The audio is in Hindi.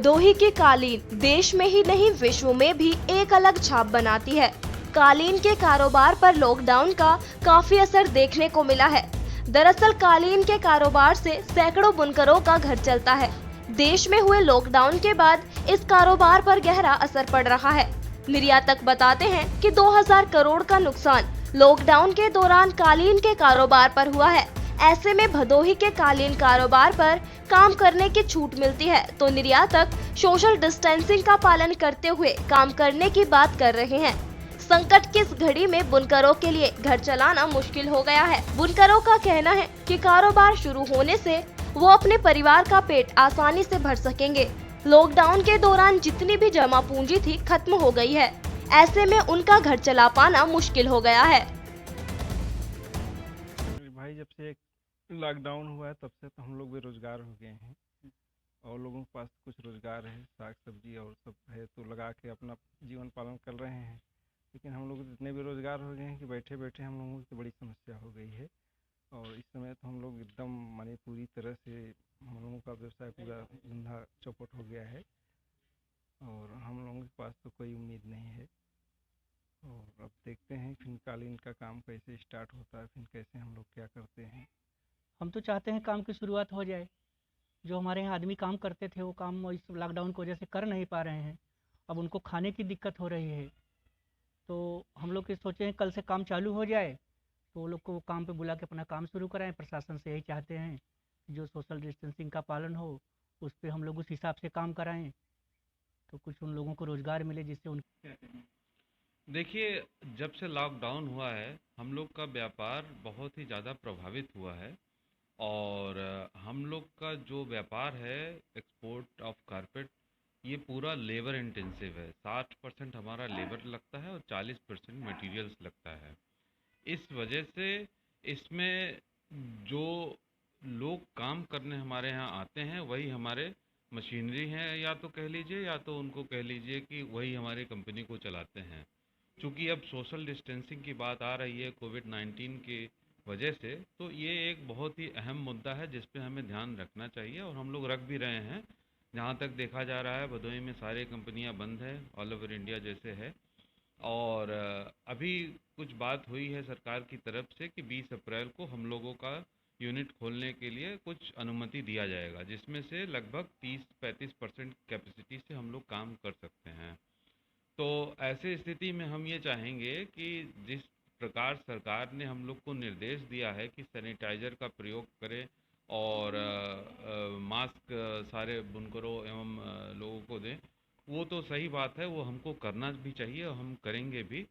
भदोही की कालीन देश में ही नहीं विश्व में भी एक अलग छाप बनाती है। कालीन के कारोबार पर लॉकडाउन का काफी असर देखने को मिला है। दरअसल कालीन के कारोबार से सैकड़ों बुनकरों का घर चलता है। देश में हुए लॉकडाउन के बाद इस कारोबार पर गहरा असर पड़ रहा है। निर्यातक बताते हैं कि 2000 करोड़ का नुकसान लॉकडाउन के दौरान कालीन के कारोबार पर हुआ है। ऐसे में भदोही के कालीन कारोबार पर काम करने की छूट मिलती है तो निर्यातक सोशल डिस्टेंसिंग का पालन करते हुए काम करने की बात कर रहे हैं। संकट की इस घड़ी में बुनकरों के लिए घर चलाना मुश्किल हो गया है। बुनकरों का कहना है कि कारोबार शुरू होने से वो अपने परिवार का पेट आसानी से भर सकेंगे। लॉकडाउन के दौरान जितनी भी जमा पूंजी थी खत्म हो गई है। ऐसे में उनका घर चला पाना मुश्किल हो गया है। भाई जब से लॉकडाउन हुआ है तब से तो हम लोग बेरोजगार हो गए हैं और लोगों के पास कुछ रोजगार है, साग सब्जी और सब है तो लगा के अपना जीवन पालन कर रहे हैं। लेकिन हम लोग इतने बेरोजगार हो गए हैं कि बैठे बैठे हम लोगों की बड़ी समस्या हो गई है और इस समय तो हम लोग एकदम माने पूरी तरह से हम लोगों का व्यवसाय पूरा धंधा चौपट हो गया है और हम लोगों के पास तो कोई उम्मीद नहीं है। और अब देखते हैं फिर कालीन का काम कैसे स्टार्ट होता है, फिर कैसे हम लोग क्या करते हैं। हम तो चाहते हैं काम की शुरुआत हो जाए। जो हमारे यहाँ आदमी काम करते थे वो काम इस लॉकडाउन की वजह से कर नहीं पा रहे हैं। अब उनको खाने की दिक्कत हो रही है तो हम लोग ये सोचे हैं कल से काम चालू हो जाए तो वो लोग को काम पे बुला के अपना काम शुरू कराएं। प्रशासन से यही चाहते हैं कि जो सोशल डिस्टेंसिंग का पालन हो उस पर हम लोग उस हिसाब से काम कराएं तो कुछ उन लोगों को रोज़गार मिले जिससे उन देखिए, जब से लॉकडाउन हुआ है हम लोग का व्यापार बहुत ही ज़्यादा प्रभावित हुआ है और हम लोग का जो व्यापार है एक्सपोर्ट ऑफ कारपेट ये पूरा लेबर इंटेंसिव है। 60% हमारा लेबर लगता है और 40% मटेरियल्स लगता है। इस वजह से इसमें जो लोग काम करने हमारे यहाँ आते हैं वही हमारे मशीनरी हैं, या तो कह लीजिए या तो उनको कह लीजिए कि वही हमारी कंपनी को चलाते हैं। चूँकि अब सोशल डिस्टेंसिंग की बात आ रही है कोविड-19 की वजह से, तो ये एक बहुत ही अहम मुद्दा है जिस पे हमें ध्यान रखना चाहिए और हम लोग रख भी रहे हैं। जहाँ तक देखा जा रहा है भदोही में सारी कंपनियां बंद हैं, ऑल ओवर इंडिया जैसे है। और अभी कुछ बात हुई है सरकार की तरफ से कि 20 अप्रैल को हम लोगों का यूनिट खोलने के लिए कुछ अनुमति दिया जाएगा, जिसमें से लगभग 30-35% कैपेसिटी से हम लोग काम कर सकते हैं। तो ऐसे स्थिति में हम ये चाहेंगे कि जिस प्रकार सरकार ने हम लोग को निर्देश दिया है कि सैनिटाइज़र का प्रयोग करें और मास्क सारे बुनकरों एवं लोगों को दें, वो तो सही बात है, वो हमको करना भी चाहिए और हम करेंगे भी।